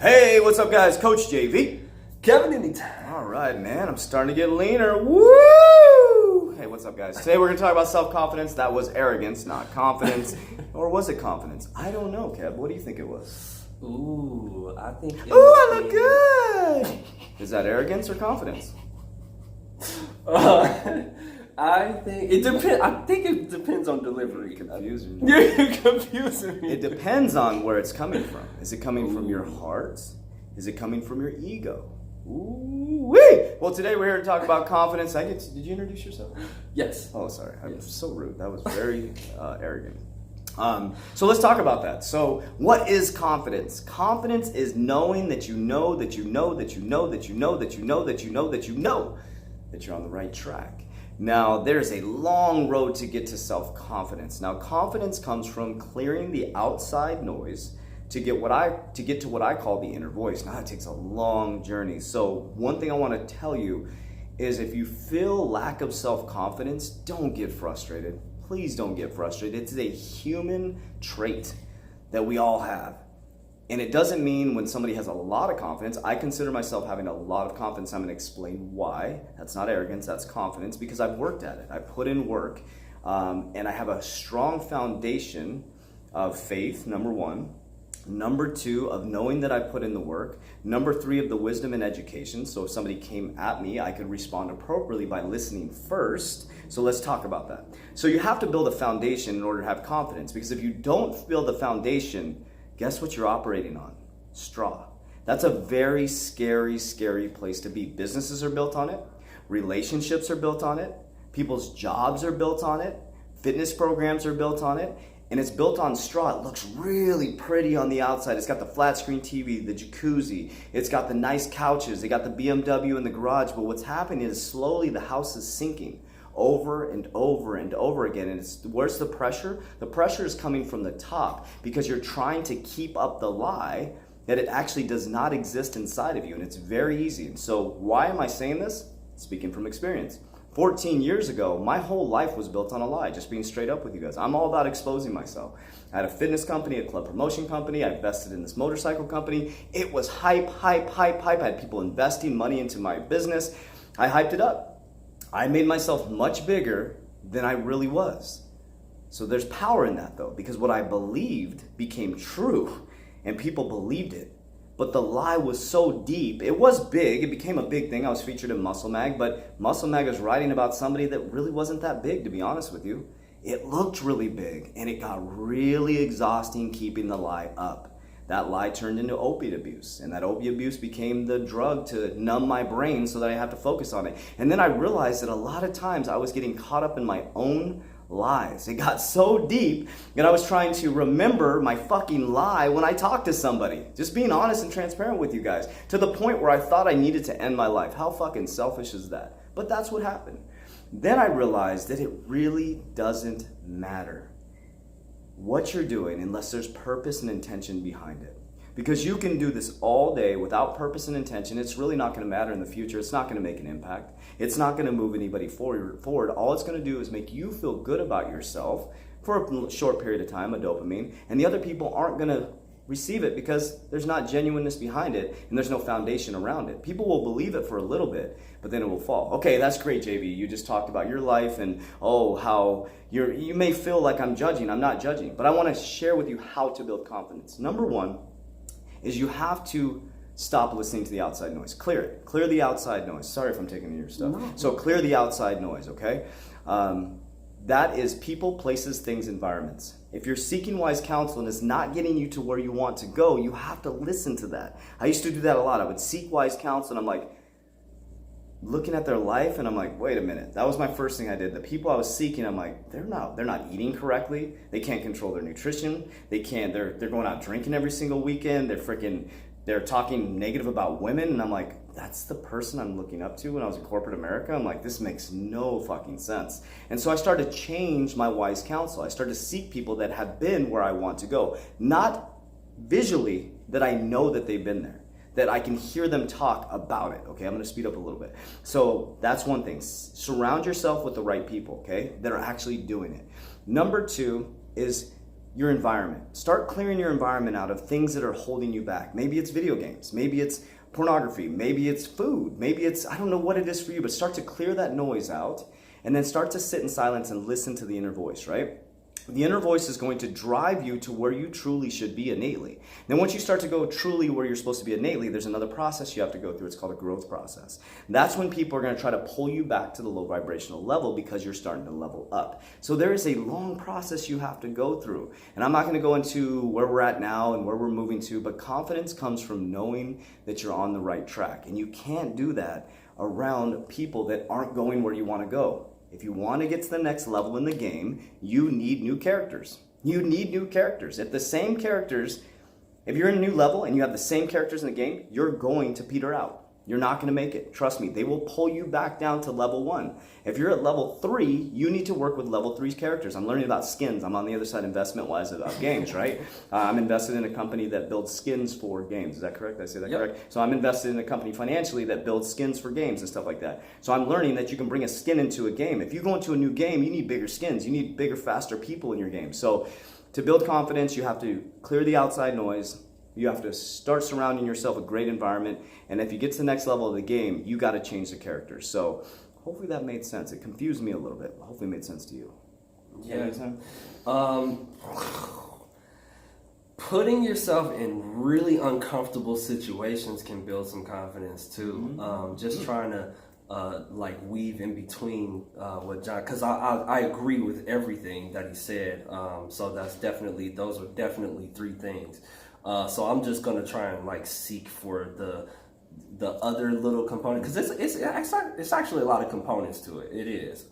Hey, what's up, guys? Coach JV. Kevin anytime. All right, man. I'm starting to get leaner. Woo! Hey, what's up, guys? Today we're going to talk about self-confidence. That was arrogance, not confidence. Or was it confidence? I don't know, Kev. What do you think it was? Ooh, I think. Ooh, I look good. Is that arrogance or confidence? I think it depends. I think it depends on delivery. Confusing. You're confusing me. It depends on where it's coming from. Is it coming from your heart? Is it coming from your ego? Ooh-wee! Well, today we're here to talk about confidence. Did you introduce yourself? Yes. Oh, sorry. I was so rude. That was very arrogant. So let's talk about that. So what is confidence? Confidence is knowing that you know that you know that you know that you know that you know that you know that you know that you're on the right track. Now, there's a long road to get to self-confidence. Now, confidence comes from clearing the outside noise to get to what I call the inner voice. Now, that takes a long journey. So one thing I want to tell you is if you feel lack of self-confidence, don't get frustrated. Please don't get frustrated. It's a human trait that we all have. And it doesn't mean when somebody has a lot of confidence. I consider myself having a lot of confidence. I'm going to explain why. That's not arrogance, that's confidence, because I've worked at it. I put in work, and I have a strong foundation of faith, number one. Number two, of knowing that I put in the work. Number three, of the wisdom and education. So if somebody came at me, I could respond appropriately by listening first. So let's talk about that. So you have to build a foundation in order to have confidence, because if you don't build the foundation, guess what you're operating on? Straw. That's a very scary, scary place to be. Businesses are built on it. Relationships are built on it. People's jobs are built on it. Fitness programs are built on it. And it's built on straw. It looks really pretty on the outside. It's got the flat screen TV, the jacuzzi. It's got the nice couches. They got the BMW in the garage. But what's happening is slowly the house is sinking over and over and over again. And where's the pressure? The pressure is coming from the top because you're trying to keep up the lie that it actually does not exist inside of you. And it's very easy. And so why am I saying this? Speaking from experience. 14 years ago, my whole life was built on a lie, just being straight up with you guys. I'm all about exposing myself. I had a fitness company, a club promotion company. I invested in this motorcycle company. It was hype, hype, hype, hype. I had people investing money into my business. I hyped it up. I made myself much bigger than I really was. So there's power in that though, because what I believed became true and people believed it. But the lie was so deep. It was big. It became a big thing. I was featured in Muscle Mag, but Muscle Mag is writing about somebody that really wasn't that big, to be honest with you. It looked really big, and it got really exhausting keeping the lie up. That lie turned into opiate abuse, and that opiate abuse became the drug to numb my brain so that I have to focus on it. And then I realized that a lot of times I was getting caught up in my own lies. It got so deep that I was trying to remember my fucking lie when I talked to somebody. Just being honest and transparent with you guys, to the point where I thought I needed to end my life. How fucking selfish is that? But that's what happened. Then I realized that it really doesn't matter what you're doing unless there's purpose and intention behind it. Because you can do this all day without purpose and intention. It's really not going to matter in the future. It's not going to make an impact. It's not going to move anybody forward. All it's going to do is make you feel good about yourself for a short period of time, a dopamine, and the other people aren't going to receive it because there's not genuineness behind it and there's no foundation around it. People will believe it for a little bit, but then it will fall. Okay, that's great, JV. You just talked about your life and how you may feel like I'm judging. I'm not judging, but I want to share with you how to build confidence. Number one is you have to stop listening to the outside noise. Clear it. Clear the outside noise. Sorry if I'm taking your stuff. No. So clear the outside noise, okay? That is people, places, things, environments. If you're seeking wise counsel and it's not getting you to where you want to go, you have to listen to that. I used to do that a lot. I would seek wise counsel and I'm like, looking at their life and I'm like, wait a minute. That was my first thing I did. The people I was seeking, I'm like, they're not eating correctly. They can't control their nutrition. They're going out drinking every single weekend. They're talking negative about women. And I'm like, that's the person I'm looking up to when I was in corporate America. I'm like, this makes no fucking sense. And so I started to change my wise counsel. I started to seek people that have been where I want to go. Not visually that I know that they've been there, that I can hear them talk about it. Okay, I'm going to speed up a little bit. So that's one thing. Surround yourself with the right people, okay, that are actually doing it. Number two is your environment. Start clearing your environment out of things that are holding you back. Maybe it's video games, maybe it's pornography, maybe it's food, maybe it's, I don't know what it is for you, but start to clear that noise out and then start to sit in silence and listen to the inner voice, right? The inner voice is going to drive you to where you truly should be innately. Then once you start to go truly where you're supposed to be innately, there's another process you have to go through. It's called a growth process. That's when people are going to try to pull you back to the low vibrational level because you're starting to level up. So there is a long process you have to go through. And I'm not going to go into where we're at now and where we're moving to, but confidence comes from knowing that you're on the right track. And you can't do that around people that aren't going where you want to go. If you want to get to the next level in the game, you need new characters. You need new characters. If the same characters, if you're in a new level and you have the same characters in the game, you're going to peter out. You're not going to make it. Trust me, they will pull you back down to level 1. If you're at level 3, you need to work with level 3's characters. I'm learning about skins. I'm on the other side investment-wise about games, right? I'm invested in a company that builds skins for games. Is that correct? Did I say that correct? So I'm invested in a company financially that builds skins for games and stuff like that. So I'm learning that you can bring a skin into a game. If you go into a new game, you need bigger skins. You need bigger, faster people in your game. So to build confidence, you have to clear the outside noise. You have to start surrounding yourself with a great environment. And if you get to the next level of the game, you got to change the characters. So hopefully that made sense. It confused me a little bit, but hopefully it made sense to you. Yeah. Putting yourself in really uncomfortable situations can build some confidence too. Just trying to like weave in between what John, because I agree with everything that he said. So those are definitely 3 things. So I'm just gonna try and like seek for the other little component, because it's actually a lot of components to it. It is.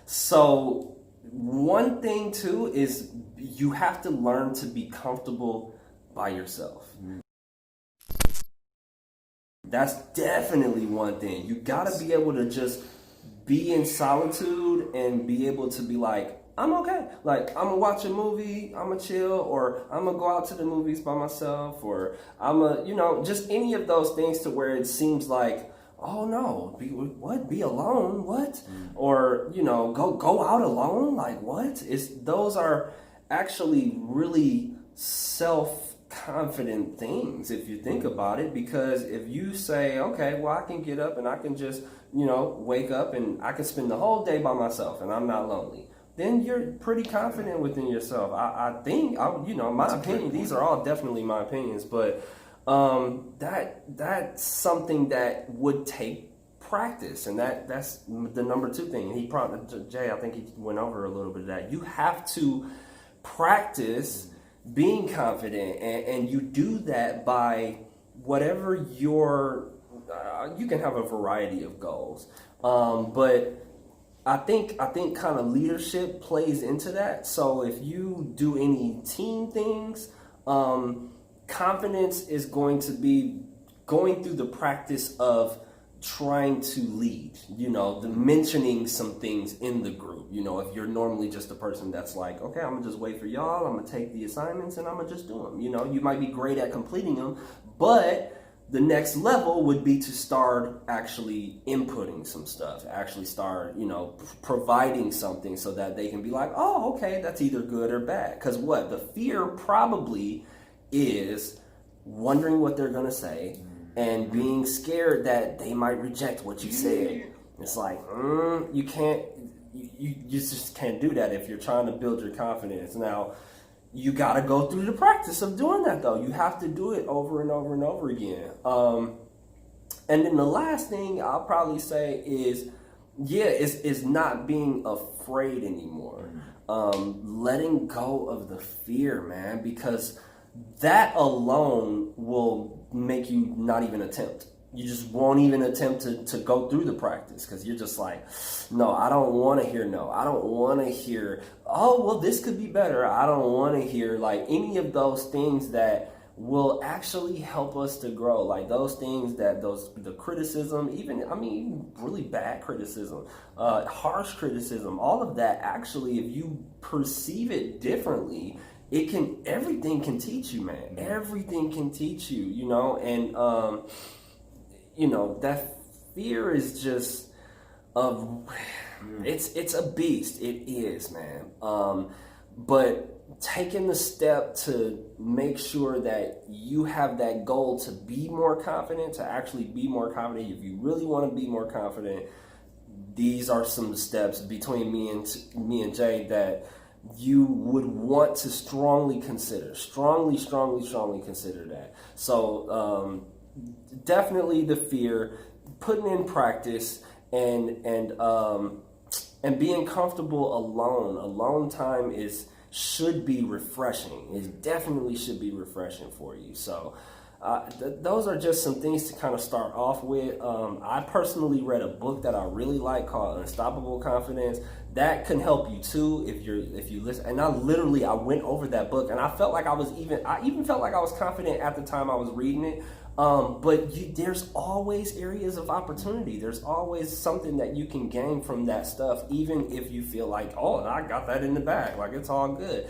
So one thing too is you have to learn to be comfortable by yourself. That's definitely one thing. You gotta be able to just be in solitude and be able to be like, I'm okay. Like, I'm gonna watch a movie, I'm gonna chill, or I'm gonna go out to the movies by myself, or I'm gonna, just any of those things to where it seems like, oh no, be alone, what? Or, go out alone, like what? Those are actually really self-confident things if you think about it, because if you say, okay, well, I can get up and I can just, wake up and I can spend the whole day by myself and I'm not lonely, then you're pretty confident within yourself. I think, my opinion, these are all definitely my opinions, but that's something that would take practice, and that's the number 2 thing. Jay, I think he went over a little bit of that. You have to practice being confident, and you do that by whatever you can have a variety of goals, but I think kind of leadership plays into that. So if you do any team things, confidence is going to be going through the practice of trying to lead, the mentioning some things in the group. If you're normally just a person that's like, okay, I'm gonna just wait for y'all, I'm gonna take the assignments and I'm gonna just do them. You might be great at completing them, but the next level would be to start actually inputting some stuff, actually start, providing something so that they can be like, oh, okay, that's either good or bad. Because the fear probably is wondering what they're going to say and being scared that they might reject what you said. It's like, you just can't do that if you're trying to build your confidence. Now, you got to go through the practice of doing that, though. You have to do it over and over and over again. And then the last thing I'll probably say is, is not being afraid anymore. Letting go of the fear, man, because that alone will make you not even attempt. You just won't even attempt to go through the practice, because you're just like, no, I don't want to hear no. I don't want to hear, oh, well, this could be better. I don't want to hear like any of those things that will actually help us to grow. Like those things the criticism, even really bad criticism, harsh criticism, all of that, actually, if you perceive it differently, everything can teach you, man. Everything can teach you, and that fear is just it's a beast. It is, man. But taking the step to make sure that you have that goal to be more confident, to actually be more confident. If you really want to be more confident, these are some steps between me and Jay that you would want to strongly consider. Strongly consider that. So definitely the fear, putting in practice, and being comfortable alone. Alone time should be refreshing. It definitely should be refreshing for you. So those are just some things to kind of start off with. I personally read a book that I really like called Unstoppable Confidence. That can help you too if you listen. And I went over that book, and I felt like I even felt like I was confident at the time I was reading it. But there's always areas of opportunity. There's always something that you can gain from that stuff, even if you feel like, oh, I got that in the bag, like it's all good.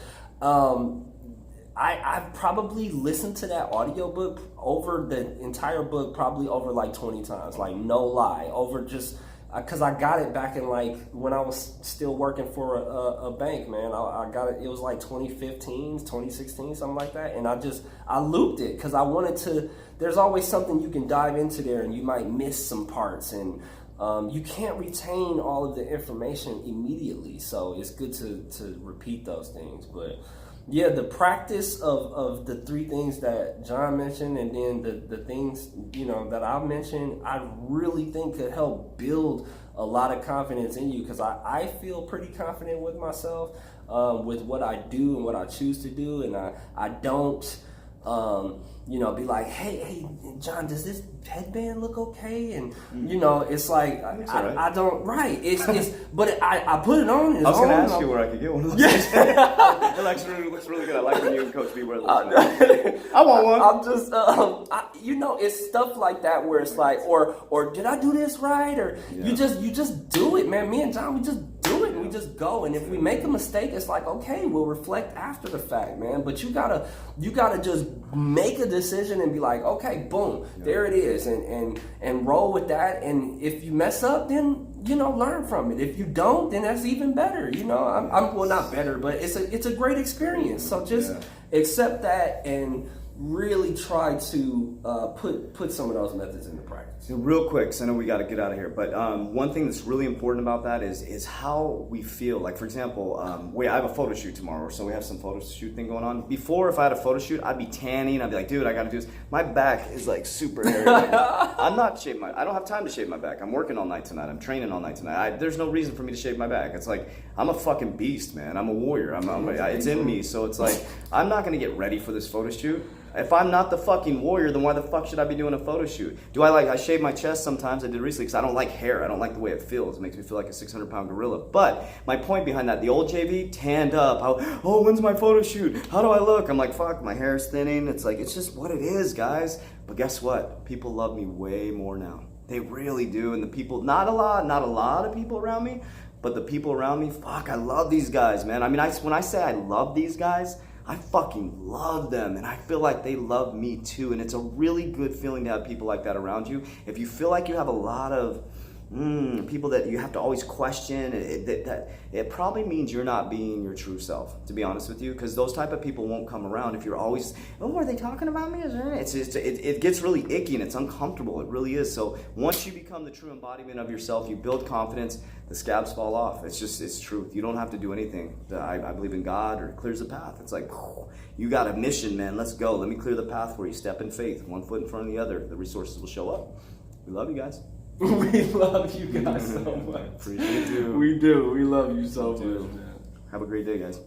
I've probably listened to that audiobook over the entire book, probably over like 20 times, like no lie, over just because I got it back in like when I was still working for a bank, man. I got it. It was like 2015, 2016, something like that. And I looped it because I wanted to. There's always something you can dive into there, and you might miss some parts, and you can't retain all of the information immediately. So it's good to repeat those things. But yeah, the practice of the three things that John mentioned, and then the things that I mentioned, I really think could help build a lot of confidence in you, because I feel pretty confident with myself, with what I do and what I choose to do, and I don't be like, hey, John, does this headband look okay? And it's like I don't It's but I put it on. I was going to ask you where I could get one of those. It looks really good. I like when you and Coach B wear those. I want one. I'm just it's stuff like that where it's like, or did I do this right? Or you just do it, man. Me and John, we just do it. We just go, and if we make a mistake, it's like, okay, we'll reflect after the fact, man. But you gotta just make a decision and be like, okay, boom, there it is, and roll with that. And if you mess up, then learn from it. If you don't, then that's even better. I'm well, not better, but it's a great experience. So just accept that and really try to put some of those methods into practice. Real quick, so I know we got to get out of here, but one thing that's really important about that is how we feel. Like, for example, I have a photo shoot tomorrow, so we have some photo shoot thing going on. Before, if I had a photo shoot, I'd be tanning. I'd be like, dude, I got to do this. My back is like super hairy. I'm not shaving I don't have time to shave my back. I'm working all night tonight. I'm training all night tonight. There's no reason for me to shave my back. It's like, I'm a fucking beast, man. I'm a warrior. It's in me. So it's like, I'm not going to get ready for this photo shoot. If I'm not the fucking warrior, then why the fuck should I be doing a photo shoot? I shave my chest sometimes. I did recently because I don't like hair. I don't like the way it feels. It makes me feel like a 600-pound gorilla. But my point behind that, the old JV, tanned up. When's my photo shoot? How do I look? I'm like, fuck, my hair is thinning. It's like, it's just what it is, guys. But guess what? People love me way more now. They really do. And the people, not a lot of people around me, but the people around me, fuck, I love these guys, man. I mean, when I say I love these guys, I fucking love them, and I feel like they love me too, and it's a really good feeling to have people like that around you. If you feel like you have a lot of people that you have to always question, it probably means you're not being your true self, to be honest with you, because those type of people won't come around if you're always, are they talking about me? It gets really icky and it's uncomfortable. It really is. So once you become the true embodiment of yourself, you build confidence, the scabs fall off. It's truth. You don't have to do anything. I believe in God, or it clears the path. It's like, you got a mission, man. Let's go. Let me clear the path for you. Step in faith, one foot in front of the other. The resources will show up. We love you guys. We love you guys so much. Appreciate you. We do. We love you so much, man. Have a great day, guys.